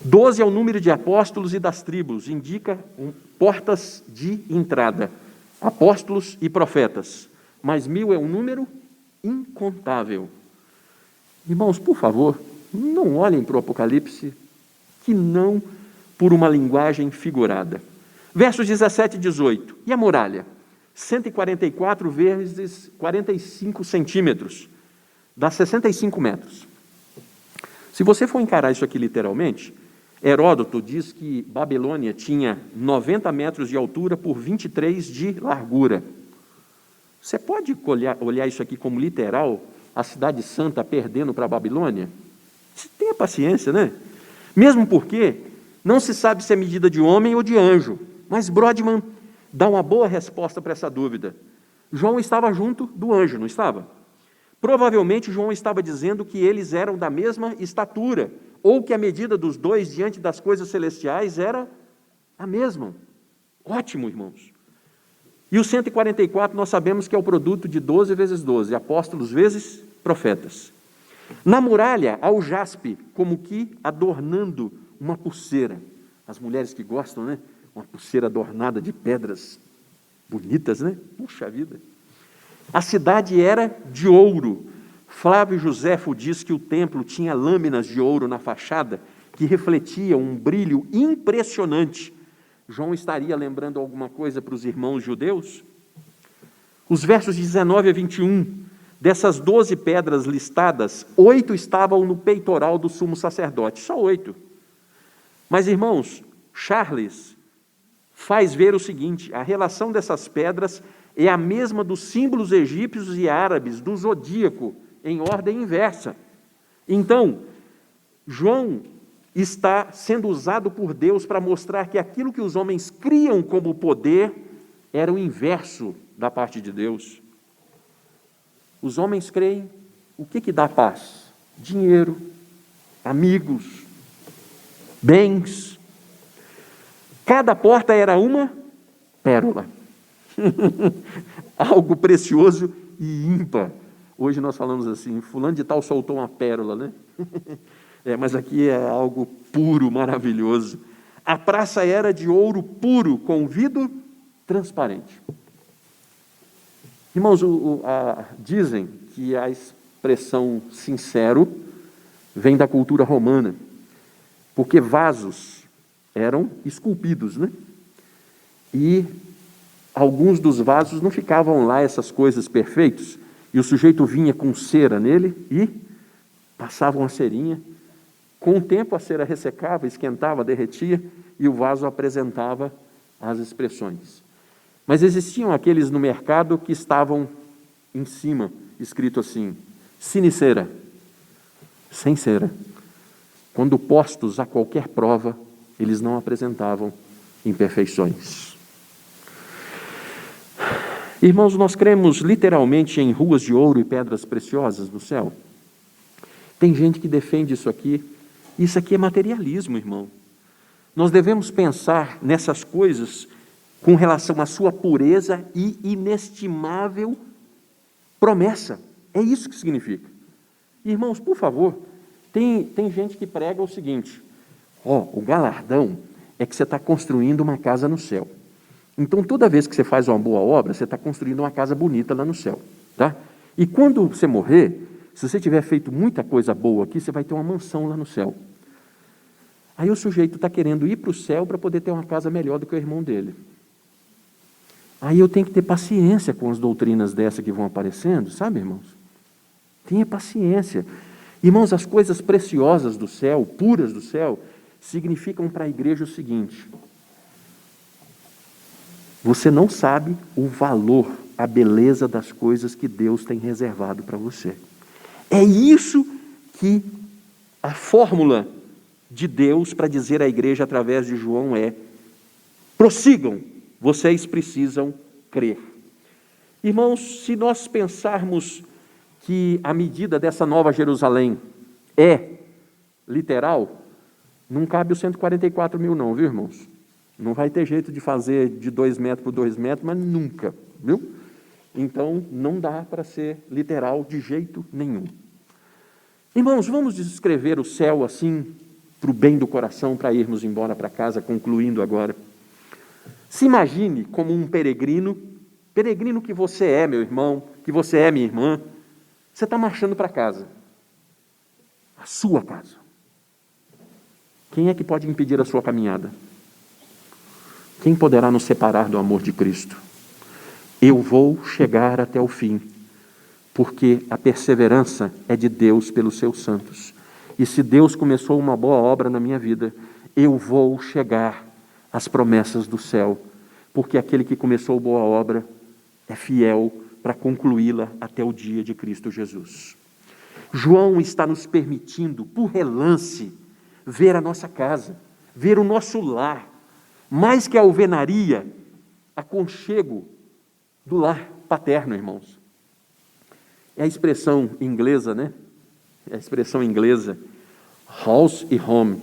S1: 12 é o número de apóstolos e das tribos, indica portas de entrada, apóstolos e profetas, mas 1.000 é um número incontável. Irmãos, por favor, não olhem para o Apocalipse que não por uma linguagem figurada. Versos 17 e 18, e a muralha? 144 vezes 45 centímetros, dá 65 metros. Se você for encarar isso aqui literalmente, Heródoto diz que Babilônia tinha 90 metros de altura por 23 de largura. Você pode olhar isso aqui como literal, a cidade santa perdendo para a Babilônia? Tenha paciência, né? Mesmo porque não se sabe se é medida de homem ou de anjo, mas Brodmann dá uma boa resposta para essa dúvida. João estava junto do anjo, não estava? Provavelmente João estava dizendo que eles eram da mesma estatura, ou que a medida dos dois diante das coisas celestiais era a mesma. Ótimo, irmãos. E o 144 nós sabemos que é o produto de 12 vezes 12, apóstolos vezes profetas. Na muralha há o jaspe, como que adornando uma pulseira. As mulheres que gostam, né? Uma pulseira adornada de pedras bonitas, né? Puxa vida! A cidade era de ouro. Flávio Joséfo diz que o templo tinha lâminas de ouro na fachada que refletiam um brilho impressionante. João estaria lembrando alguma coisa para os irmãos judeus? Os versos 19 a 21, dessas 12 pedras listadas, 8 estavam no peitoral do sumo sacerdote, só 8. Mas, irmãos, Charles faz ver o seguinte: a relação dessas pedras é a mesma dos símbolos egípcios e árabes do zodíaco, em ordem inversa. Então, João está sendo usado por Deus para mostrar que aquilo que os homens criam como poder era o inverso da parte de Deus. Os homens creem, o que dá paz? Dinheiro, amigos, bens. Cada porta era uma pérola. Algo precioso e ímpar. Hoje nós falamos assim: fulano de tal soltou uma pérola, né? Mas aqui é algo puro, maravilhoso. A praça era de ouro puro, com vidro transparente. Irmãos, dizem que a expressão sincero vem da cultura romana, porque vasos eram esculpidos, né? E alguns dos vasos não ficavam lá essas coisas perfeitas, e o sujeito vinha com cera nele e passava uma cerinha. Com o tempo a cera ressecava, esquentava, derretia, e o vaso apresentava as expressões. Mas existiam aqueles no mercado que estavam em cima, escrito assim: sine cera, sem cera. Quando postos a qualquer prova, eles não apresentavam imperfeições. Irmãos, nós cremos literalmente em ruas de ouro e pedras preciosas no céu? Tem gente que defende isso aqui. Isso aqui é materialismo, irmão. Nós devemos pensar nessas coisas com relação à sua pureza e inestimável promessa. É isso que significa. Irmãos, por favor, tem gente que prega o seguinte: o galardão é que você está construindo uma casa no céu. Então, toda vez que você faz uma boa obra, você está construindo uma casa bonita lá no céu, tá? E quando você morrer, se você tiver feito muita coisa boa aqui, você vai ter uma mansão lá no céu. Aí o sujeito está querendo ir para o céu para poder ter uma casa melhor do que o irmão dele. Aí eu tenho que ter paciência com as doutrinas dessa que vão aparecendo, sabe, irmãos? Tenha paciência. Irmãos, as coisas preciosas do céu, puras do céu, significam para a igreja o seguinte: você não sabe o valor, a beleza das coisas que Deus tem reservado para você. É isso que a fórmula de Deus para dizer à igreja através de João é: prossigam, vocês precisam crer. Irmãos, se nós pensarmos que a medida dessa nova Jerusalém é literal, não cabe os 144 mil não, viu, irmãos? Não vai ter jeito de fazer de 2 metros por 2 metros, mas nunca, viu? Então, não dá para ser literal de jeito nenhum. Irmãos, vamos descrever o céu assim, para o bem do coração, para irmos embora para casa, concluindo agora. Se imagine como um peregrino que você é, meu irmão, que você é, minha irmã. Você está marchando para casa, a sua casa. Quem é que pode impedir a sua caminhada? Quem poderá nos separar do amor de Cristo? Eu vou chegar até o fim, porque a perseverança é de Deus pelos seus santos. E se Deus começou uma boa obra na minha vida, eu vou chegar às promessas do céu, porque aquele que começou boa obra é fiel para concluí-la até o dia de Cristo Jesus. João está nos permitindo, por relance, ver a nossa casa, ver o nosso lar, mais que a alvenaria, aconchego do lar paterno, irmãos. É a expressão inglesa, né? É a expressão inglesa, house e home.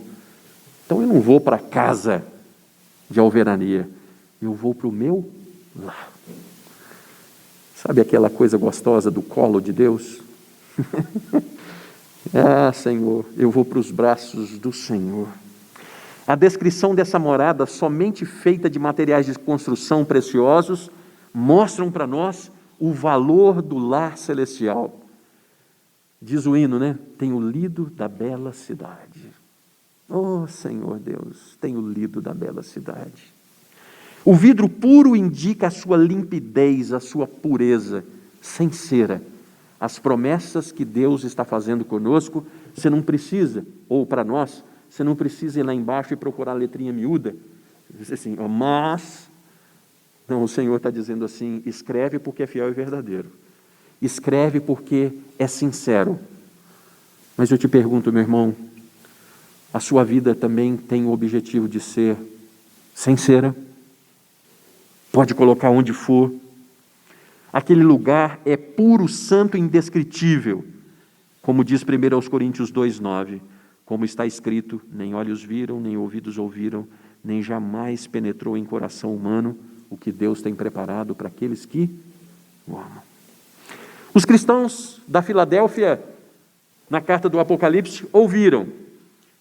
S1: Então eu não vou para a casa de alvenaria, eu vou para o meu lar. Sabe aquela coisa gostosa do colo de Deus? Senhor, eu vou para os braços do Senhor. A descrição dessa morada, somente feita de materiais de construção preciosos, mostram para nós o valor do lar celestial. Diz o hino, né? Tenho lido da bela cidade. Oh, Senhor Deus, tenho lido da bela cidade. O vidro puro indica a sua limpidez, a sua pureza, sem cera. As promessas que Deus está fazendo conosco, você não precisa, ou para nós, você não precisa ir lá embaixo e procurar a letrinha miúda. Diz assim, mas... Não, o Senhor está dizendo assim, escreve porque é fiel e verdadeiro. Escreve porque é sincero. Mas eu te pergunto, meu irmão, a sua vida também tem o objetivo de ser sincera? Pode colocar onde for. Aquele lugar é puro, santo e indescritível. Como diz 1 Coríntios 2,9. Como está escrito, nem olhos viram, nem ouvidos ouviram, nem jamais penetrou em coração humano o que Deus tem preparado para aqueles que o amam. Os cristãos da Filadélfia, na carta do Apocalipse, ouviram.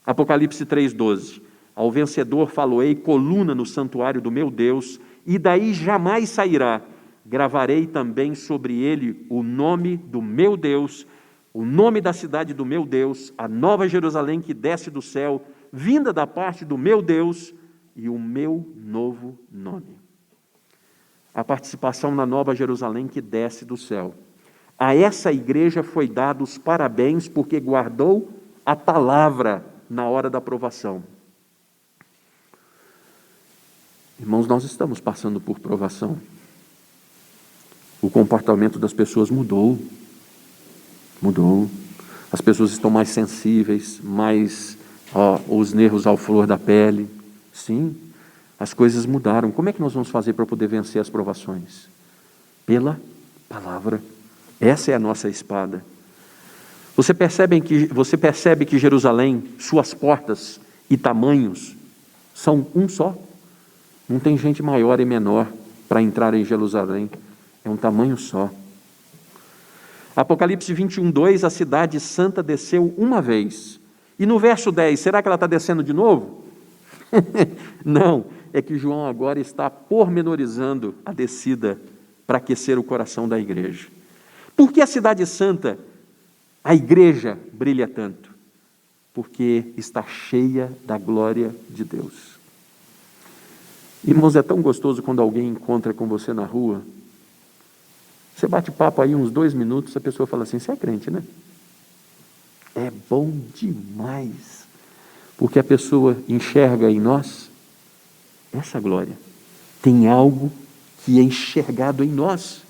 S1: Apocalipse 3,12. Ao vencedor faloei coluna no santuário do meu Deus, e daí jamais sairá. Gravarei também sobre ele o nome do meu Deus, o nome da cidade do meu Deus, a nova Jerusalém que desce do céu, vinda da parte do meu Deus, e o meu novo nome. A participação na nova Jerusalém que desce do céu. A essa igreja foi dado os parabéns porque guardou a palavra na hora da provação. Irmãos, nós estamos passando por provação. O comportamento das pessoas mudou. As pessoas estão mais sensíveis, os nervos ao flor da pele. Sim, as coisas mudaram. Como é que nós vamos fazer para poder vencer as provações? Pela palavra. Essa é a nossa espada. Você percebe que Jerusalém, suas portas e tamanhos são um só? Não tem gente maior e menor para entrar em Jerusalém. É um tamanho só. Apocalipse 21:2, a cidade santa desceu uma vez. E no verso 10, será que ela está descendo de novo? Não, é que João agora está pormenorizando a descida para aquecer o coração da igreja. Por que a cidade santa, a igreja, brilha tanto? Porque está cheia da glória de Deus. Irmãos, é tão gostoso quando alguém encontra com você na rua. Você bate papo aí uns 2 minutos, a pessoa fala assim, você é crente, né? É bom demais, porque a pessoa enxerga em nós essa glória. Tem algo que é enxergado em nós.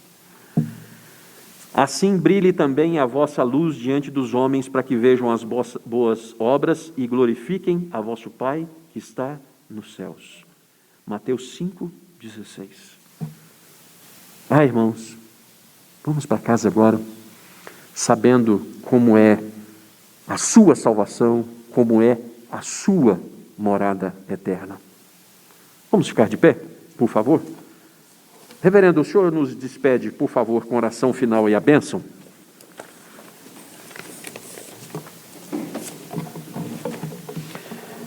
S1: Assim brilhe também a vossa luz diante dos homens, para que vejam as boas obras e glorifiquem a vosso Pai que está nos céus. Mateus 5:16. Irmãos, vamos para casa agora, sabendo como é a sua salvação, como é a sua morada eterna. Vamos ficar de pé, por favor? Reverendo, o senhor nos despede, por favor, com oração final e a bênção.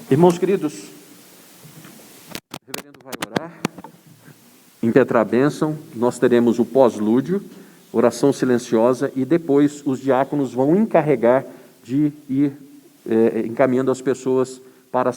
S1: Irmãos queridos, o reverendo vai orar, impetrar a bênção, nós teremos o pós-lúdio, oração silenciosa, e depois os diáconos vão encarregar de ir encaminhando as pessoas